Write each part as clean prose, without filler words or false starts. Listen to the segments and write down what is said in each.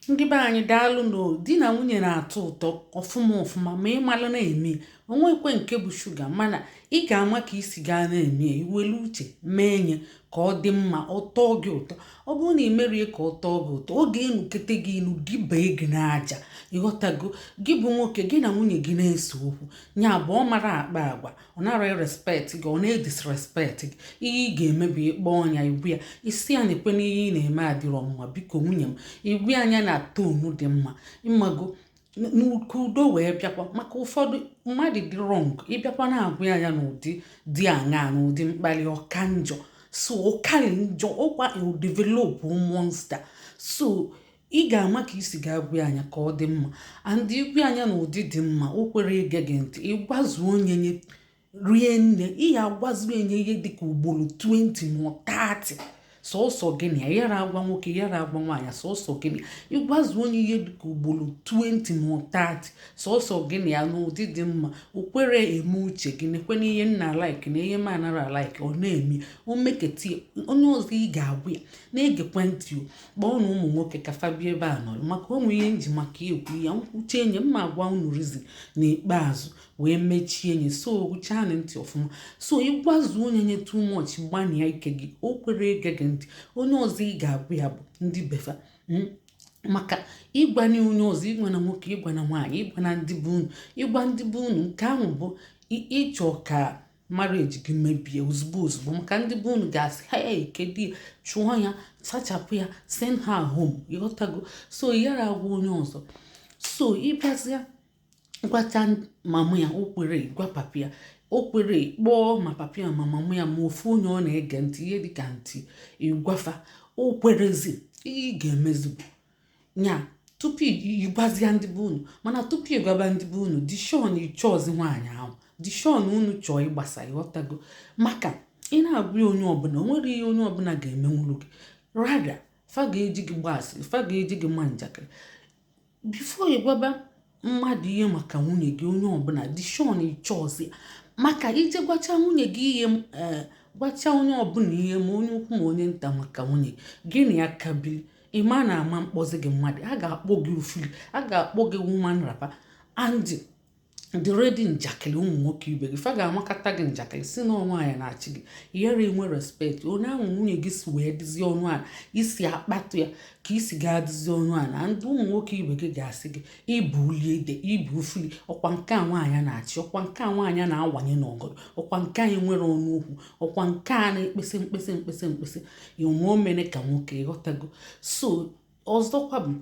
Ndị be anyị daalụ no di na nwunye na-atọ ụtọ ọfụma ma ịmalụ na-eme onwekwe nke bụ shuga mana ị ga-ama ka isi gaa na-eme iwelu uche mee nye ka ọ dị mma ọ tọọ gị ụtọ. Ọ bụrụ na ị merie ka ọ tọọ gị ụtọ ọ ga-enukete gị inu dibee gị n'aja, ịghọtago. Gị bụ nwoke gị na nwunye gị na-ese okwu nya bụ ọ mara akpa agwa, ọ nara respect gị, ọ na-edisrespect gị, ihe ị ga-emebi ịkpọ ọnya igwu ya isi ya na-ekwe n'ihe ị na-eme adịrọ mma, biko nwunye m igwe anya na tonu dị mma ịmago n'uko udo wee bịakwa. Maka ụfọdụ mmadụ dị wrong ịbịakwa na-agwa ya n'ụdị dị aṅaa n'ụdị mkpali ọka njọ, so ọkali njọ ọkwa develop monster. So ị ga-ama ka isi ga-agwa anya ka ọ dị mma and igwe anya n'ụdị dị mma o kwere ige gị ntị ịgwazuo onye nye rie nne ị ya agwazuo enye ihe dịka ugboro 20 ma 30 sọsọ gịnị ya yara agwa nwoke yara agwa nwaanyị sọsọ gịnị ịgwazu onye ihe dịka ugboro 20 ma 30 sọsọ gịnị ya n'ụdị dị mma o kwere eme uche gị nekwe n'ihe nna like na ihe manara like ọ na-eme o meketi onye ọzọ ị ga-agwa ya na-egekwe ntị o kpọọ na ụmụ nwoke ka fabia ebe a nọ maka onwe ihe nji maka ekwu ya nkwuche enye mma agwa unu rizin n'ikpeazụ wee mechie enye so gwuchaa na ntị ọfụma. So ịgwazu onye nye too much gbani ya ike gị o kwere ege gị ntị onye ọzọ ị ga-agwa ya bụ ndị befa maka ịgwanye onye ọzọ ịgwa na nwoke ịgwa na nwaanyị ịgwa na ndị bụ unu ịgwa ndị bụ unu nke ahụ bụ ịchọ ka marriage gị mebie ozugbo maka ndị bụ unu ga-asị hey kedu ya chụọ ya sachapụ ya send her home, ịghọtago. So yara agwa onye ọzọ so ịbịazịa gwacha mama ya o kwere gwa papa ya o kwere kpọọ ma papa ya ma mama ya ma ofu onye ọ na-ege ntị ihe dịka ntị ịgwafa o kwerezi ị ga-emezi nya tupu ịgwazia ndị bụ unu. Mana tupu ịgwaba ndị bụ unu dishon ịchọọzi nwaanyị ahụ dishon unu chọọ ịgbasa, ịghọtago. Maka ị na-agwa ya onye ọbụla o nwere ihe onye ọbụla ga-emenwulu gị rada fa ga-eji gị gbasị fa ga-eji gị ma njakịrị bifo ịgwaba mmadụ ihe maka nwunye gị onye ọbụla dishon ịchọọzi maka ije gwacha nwunye gị ihe gwacha onye ọbụla ihe ma onye ukwu ma onye nta maka nwunye gị na ya kabili ịma na ama mkpọzi gị mmadụ a ga-akpọ gị ufili a ga-akpọ gị woman rapa and the ready njakịrị ụmụ nwoke ibe gị fa ga-amakata gị njakịrị si na nwaanyị na-achị gị ihere enwe respect onye ahụ nwunye gị si wee dịzie ọnụ ala isi akpatụ ya ka isi ga-adịzi ọnụ ala ndị ụmụ nwoke ibe gị ga-asị gị ịbụ ulie ide ịbụ ufili ọkwa nke a nwaanyị na-achị ọkwa nke a nwaanyị na-awanye n'ọgọdọ ọkwa nke anyị nwere ọnụ okwu ọkwa nke a na-ekpesị mkpesị inwe omene ka nwoke, ịghọtago. So ọzọkwa bụ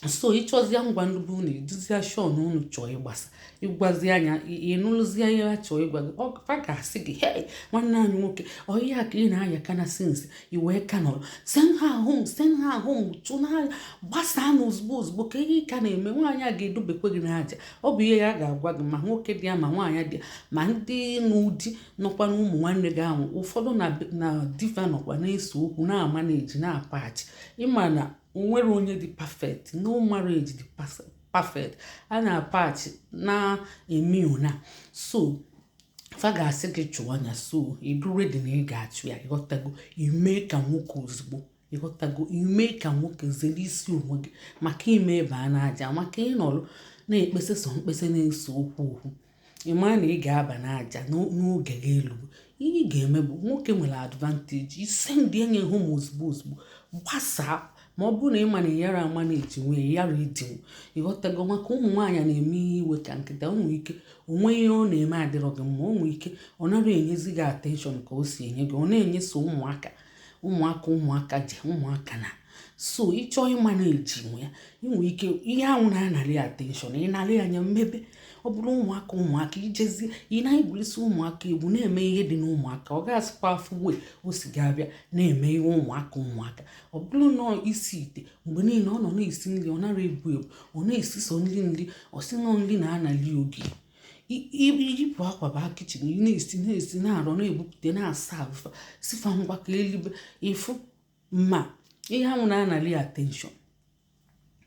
so ịchọzia ngwa ndị bụ unu eduzia shon unu chọọ ịgbasa ịgwazi anya ịnụlụzie ihe a chọọ ịgwa gị ọfa ga-asị gị hey nwanne anyị nwoke ọhịa a ka ị na-aya kana sinsi iwee ka nọrọ send her home tụnanya gbasaa na ozugbo ka ihe ka na-eme nwaanyị a ga-edubekwe gị n'aja. Ọ bụ ihe ya ga-agwa gị ma nwoke dị ya ma nwaanyị dị ya ma ndị n'ụdị nọkwa na ụmụ nwanne gị ahụ ụfọdụ na diva nọkwa na-ese okwu na-ama na-eji na-apachi ịma na onwere onye dị perfect no marriage dị perfect a na-apachi na-eme una. So fa ga-asị gị chụọ anya so idure dị na ị ga-achụ ya, ịghọtago. Ime ka nwoke ozugbo, ịghọtago. Ime ka nwoke zere isi onwe gị maka ime ebe a na-aja maka ịnọrọ na-ekpesị sọ mkpesị na-eso okwu ịma na ị ga-aba n'aja n'oge gị elu. Ihe ị ga-eme bụ nwoke nwere advantage ise ndị enye home ozugbo gbasaa ma ọ bụrụ na ịma na yara ama na-eji nwee yara idinwu, ịghọtago. Maka ụmụ nwaanyị na-eme ihe iwe ka nkịta onwe ike onwe ihe ọ na-eme adịrọ gị mma onwe ike ọ nara enyezi gị attention ka o si enye gị ọ na-enye so ụmụaka ji ụmụaka na so ịchọọ ịma na-eji nwe ya inwe ike ihe ahụ na-anarị attention ịnarị anya mmebe ọ bụrụ ụmụaka ijezi ị na-egwurisi ụmụaka egwu na-eme ihe dị n'ụmụaka ọ ga-asịkwa afọ wee o si ga-abịa na-eme ihe ụmụaka ọ bụrụ na isi ite mgbe niile ọ nọ na-esi nri ọ nara ebu ọ na-esi so nri ọ sị nọ nri na-anali oge iyipụ akwa ba kichin ị na-esi na-arọ na-ebupụta na-asa abụfa sifa ngwa ka elibe ịfụ ma ihe ahụ na-anali attention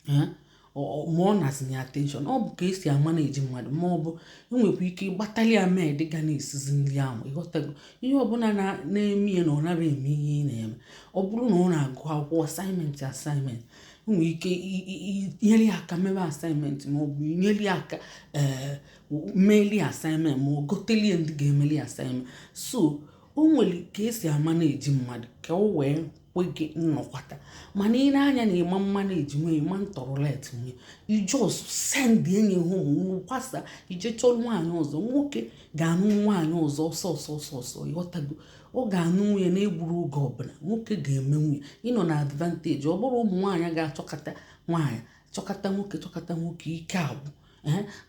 ma ọ nazinye attention ọ bụ ka esi ama na-eji mmadụ ma ọ bụ enwekwa ike ịgbatali ya mee dịga na-esizi nri ahụ, ịghọtago. Ihe ọbụla na-eme ya na ọ nara eme ihe ị na-eme ọ bụrụ na ọ na-agụ akwụkwọ assignment nwere ike nyere ya aka mebe assignment ma ọ bụ nyere ya aka meli assignment ma ọ gotelie ndị ga-emeli assignment. So o nwere ka esi ama na-eji mmadụ ka o wee kwe gị nnọkwata. Mana ị na-anya na ịma mma na-eji nwe ịma ntọrọlet nwe ijos send enyi home kwasa ije chọrọ nwaanyị ọzọ. Nwoke ga-anụ nwaanyị ọzọ ọsọ ịghọtago. Ọ ga-anụ nwunye na-egburu oge ọbụla. Nwoke ga-eme nwunye ịnọ na advantage. Ọ bụrụ ụmụ nwaanyị ga-achọkata nwaanyị chọkata nwoke ike agwụ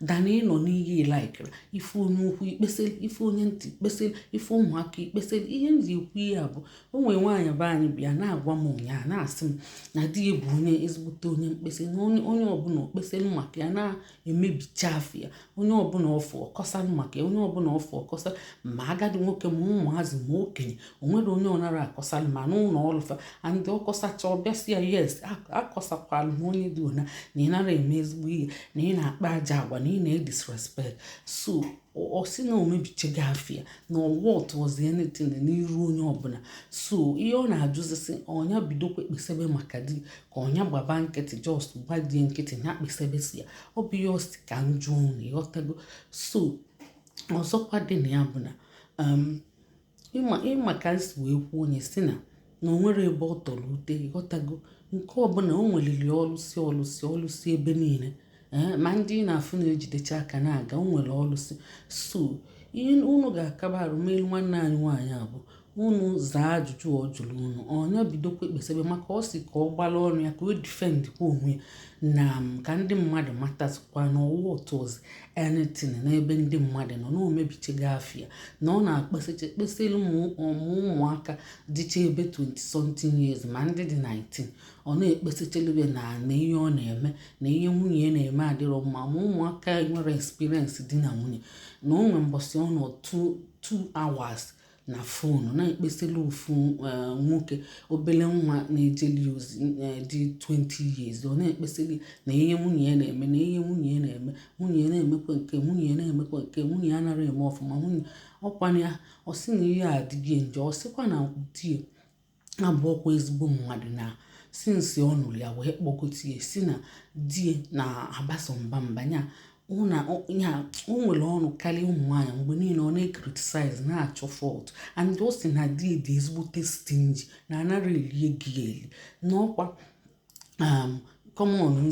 dana ịnọ n'ihe ịlaikiri ife onye ukwu ikpesịrị, ife onye ntị ikpesịrị, ife ụmụaka ikpesịrị. Ihe nji ekwu ihe bụ o nwere nwaanyị be anyị bịa na-agwa m ụnyaahụ na-asị m na di ya bụ onye ezigbote onye mkpesị na onye ọbụla okpesịrị maka ya na-emebicha afọ ya. Onye ọbụla ọfụ ọkọsara maka ya, onye ọbụla ọfụ ọkọsara ma agadi nwoke ma ụmụazị ma okenye. O nwere onye ọ nara akọsara ma n'ụlọ ọlụfa andị ọkọsacha ọbịasị ya yes akọsakwalụ m onye dị ona na ị nara eme ezigbo ihe na ị na-akpa aja agwa na ị na-edisrespect. So ọ sị na omebichego afịa na what was anything n'iru onye ọbụla. So ihe ọ na-ajụzisi ọnya bidokwa kpesebe maka di ka ọnya gbaba nkịtị just gbadie nkịtị ya kpesebesi ya. Ọ bụ ihe ọsị ka njụ na ịghọtago. So ọzọkwa dị na ya bụ na ịma ka nsi wee kwuo onye si na o nwere ebe ọ tọrọ ute ịghọtago. Nke ọbụla o nweliri ọlụsi ebe niile ma ndị na-afụ na-ejidecha aka na-aga o nwere ọlụsi. So ihe unu ga-akaba arụmelu nwanne anyị nwaanyị a bụ unu zaa ajụjụ ọ jụrụ unu ọnya bidokwa ekpesebe maka ọ sị ka ọ gbala ọnụ ya ka o difendkwa onwe ya na ka ndị mmadụ matazikwa na ọwụ otozi anything n'ebe ndị mmadụ nọ na omebichego afịa na ọ na-akpesịrị ụmụaka dịcha ebe 20 something years ma ndị dị 19. Ọ na-ekpesịchelibe na ihe ọ na-eme na ihe nwunye ya na-eme adịrọ mma ma ụmụaka nwere experience di na nwunye na o nwere mbọsị ọ nọ 2 hours na fonu na-ekpesịrị ofu nwoke obele nwa na-ejeli ozi dị 20 years. Ọ na-ekpesịrị na ihe nwunye ya na-eme na ihe nwunye ya na-eme nwunye na-emekwa nke nwunye na-emekwa nke nwunye anaghị eme ọfụma nwunye ọkwana ya. Ọ sị na ihe adịghị njọ. Ọ sịkwa na di abụọkwa ezigbo mmadụ na sinsi ọ nụrụ ya wee kpọgotie si na di na-agbasa mba nya o nwere ọnụ karịa ụmụ nwaanyị mgbe niile ọ na-ekritisize na-achọ fault and o si na di dị ezigbote stingy na anara elie gị eli n'ọkwa kọmọn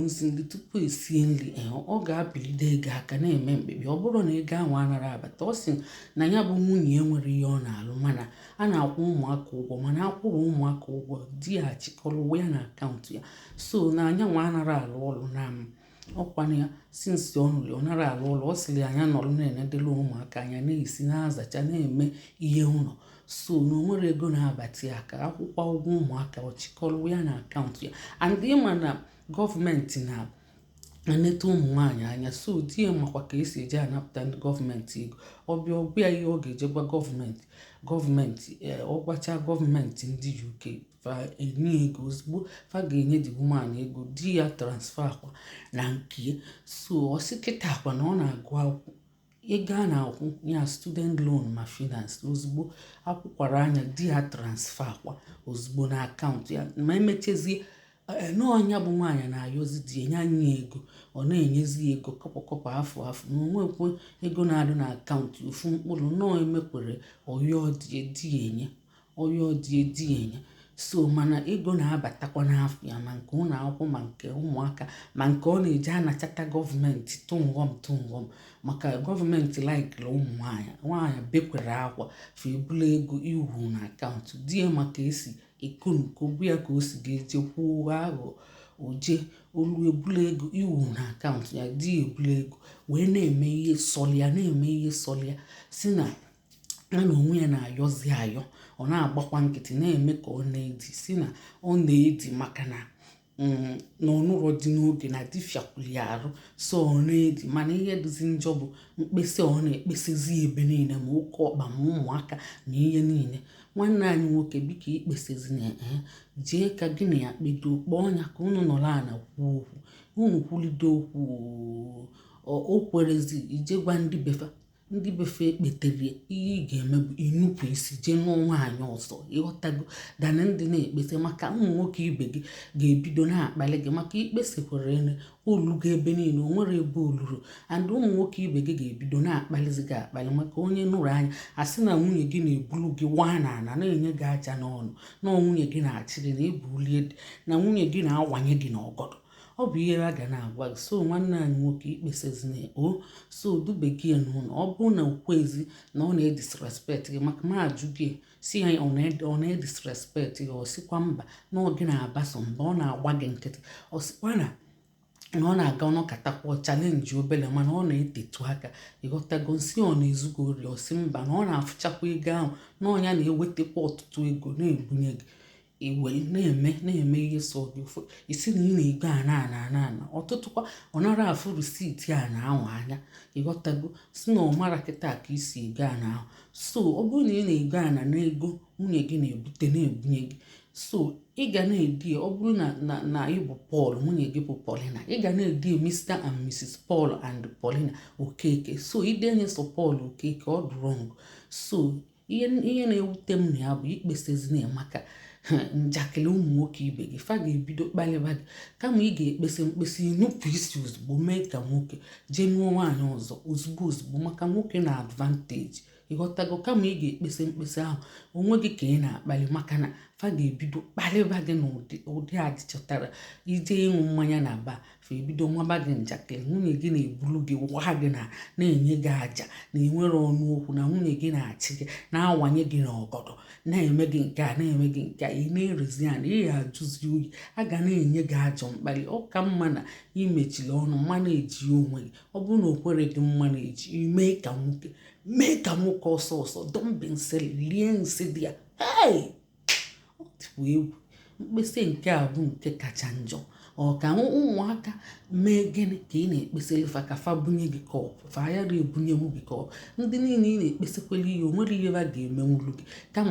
nsi nri tupu esie nri ọ ga-apịlide ego aka na-eme mkpebi. Ọ bụrụ na ego ahụ anara abata ọ sị na ya bụ nwunye nwere ihe ọ na-alụ mana a na-akwụ ụmụaka ụgwọ mana akwụrụ ụmụaka ụgwọ di ya achịkọrọ ụgwọ ya na akaụntụ ya. So na anya nwa anara alụ ọlụ na ọkwana ya sinsi ọ nụrụ ọ nara alụ ụlọ ọ sịrị anya nọrọ na-enedela ụmụaka anya na-esi na-azacha na-eme ihe ụlọ. So na o nwere ego na-abata ya aka akwụkwọ ụgwọ ụmụaka ọ chịkọrọ ya na akaụntụ ya and ịma na gọọmenti na-eneta ụmụ nwaanyị anya. So di ya makwa ka esi eje anapụta ndị gọọmenti ego ọbịa ihe ọ ga-eje gwa gọọmenti ọgwacha gọọmenti ndị UK fa enye ego ozugbo fa ga-enye di woman ego di ya transfer akwa na nke. So ọ sị kịta akwa na ọ na-agụ akwụkwọ ego a na-akwụ ya student loan ma finance ozugbo akwụkwara anya di ya transfer akwa ozugbo na akaụntụ ya ma emechezie n'ọnya bụ nwaanyị na-ayọzi di enye anyị ego ọ na-enyezi ego kọpọ afọ na onwekwe ego na-adị na akaụntụ ofu mkpụrụ nọọ emekwere ọyọ die enye. So mana ego na-abatakwa n'afọ ya ma nke ụlọ akwụkwọ ma nke ụmụaka ma nke ọ na-eje anachata gọọmenti tụngọm maka gọọmenti laikiri ụmụ nwaanyị bekwere akwa fa ebula ego iwu na akaụntụ di ya maka esi ekonukobu ya ka o si ga-eje kwuo aghọ oje olu ebula ego iwu na akaụntụ ya di ebula ego wee na-eme ihe sọlịa si na onwe ya na-ayọzi ayọ ọ na-agbakwa nkịtị na-eme ka ọ na-edi si na ọ na-edi maka na ọnụrọ dị n'oge na difịakwuli ya arụ. So ọ na-edi mana ihe dịzi njọ bụ mkpesa ọ na-ekpesezi ebe niile ma oke ọkpa ma ụmụaka na ihe niile. Nwanne anyị nwoke biko ikpesezi na jee ka gị na ya kpedo kpọọ ya ka unu nọrọ ana kwuo okwu unu kwulido okwu o kwerezi ije gwa ndị befa ndị befe ekpetere ihe ị ga-eme bụ inupụ isi jee nụọ nwaanyị ọzọ, ịghọtago, dana ndị na-ekpete maka ụmụ nwoke ibe gị ga-ebido na-akpali gị maka ikpesekwara ene olugo ebe niile, o nwere ebe oluru, and ụmụ nwoke ibe gị ga-ebido na-akpalizi gị akpali maka onye nụrụ anya asị na nwunye gị na-ebulu gị waa n'ala na-enye gị aja n'ọnụ, na nwunye gị na-achị gị na ebulie dị na nwunye gị na-awanye gị n'ọgọdọ. Ọ bụ ihe a ga na-agwa gị. So nwanne anyị nwoke ikpesazina so dube gị n'ụlọ, ọ bụrụ na okwezi na ọ na-edisrespekt gị maka ma ajụ gị si ya ọ na-edisrespekt gị, ọ sịkwa mba na ọ gị na-abaso mba, ọ na-agba gị nkịtị, ọ sịkwa na ọ na-aga ọnọkatakwa chalenji obele mana ọ na-etetu aka, ịghọtago, nsị ọ na-ezugo ori, ọ sị mba na ọ na-afụchakwa ego ahụ na ọnya na-ewetakwa ọtụtụ ego na-ebunye gị iwe na-eme ihe so gị ụfụ isi na ị na-ego ana ọtụtụkwa ọ nara afụ risiti a na-ahụ anya, ịghọtago, si na ọ mara kịta ka isi ego ana ahụ. So ọ bụrụ na ị na-ego ana na ego nwunye gị na-ebute na-ebunye gị, so ị ga na-edi ọ bụrụ na ịbụ Paul nwunye gị bụ Paulina, ị ga na-edi Mr. and Mrs. Paul and Paulina Okeke. So idenye so Paul Okeke ọ dị wrong. So ihe na-ewute m na ya bụ ikpesazina maka njakịrị ụmụ nwoke ibe gị fa ga-ebido kpalịba gị, kama ị ga-ekpesi mkpesi nupụ isi ozugbo mee ka nwoke jee nụọ nwaanyị ọzọ ozugbo maka nwoke na advanteji, ịghọtago, kama ị ga-ekpesi mkpesi ahụ onwe gị ka ị na-akpali maka na fa ga-ebido kpalịba gị n'ụdị adịchọtara ije ịṅụ mmanya na ba fa ebido nwaba gị njakịrị, nwunye gị na-ebulu gị waa gị na-enye gị aja na enwere ọnụ okwu, na nwunye gị na-achị gị na-awanye gị n'ọgọdọ na-eme gị nke a na-eme gị nke a, ị na-erezi ya na ị ga-ajụzi oyi, a ga na-enye gị ajọ mkpali. Ọ ka mma na imechiri ọnụ mma na-eji onwe gị, ọ bụrụ na o kwere gị mma na-eji mee ka nwoke ọsọ dombe nsị lie nsị dị ya. Ọ dịkwa egwu. Mkpesa nke a bụ nke kacha njọ. Ọ ka ụmụaka mee gịnị ka ị na-ekpesali fa ka fa bunye gị kọp fa ya ebunye m gị kọp, ndị niile ị na-ekpesakwala ihe o nwere ihe ba ga-emenwulu gị kama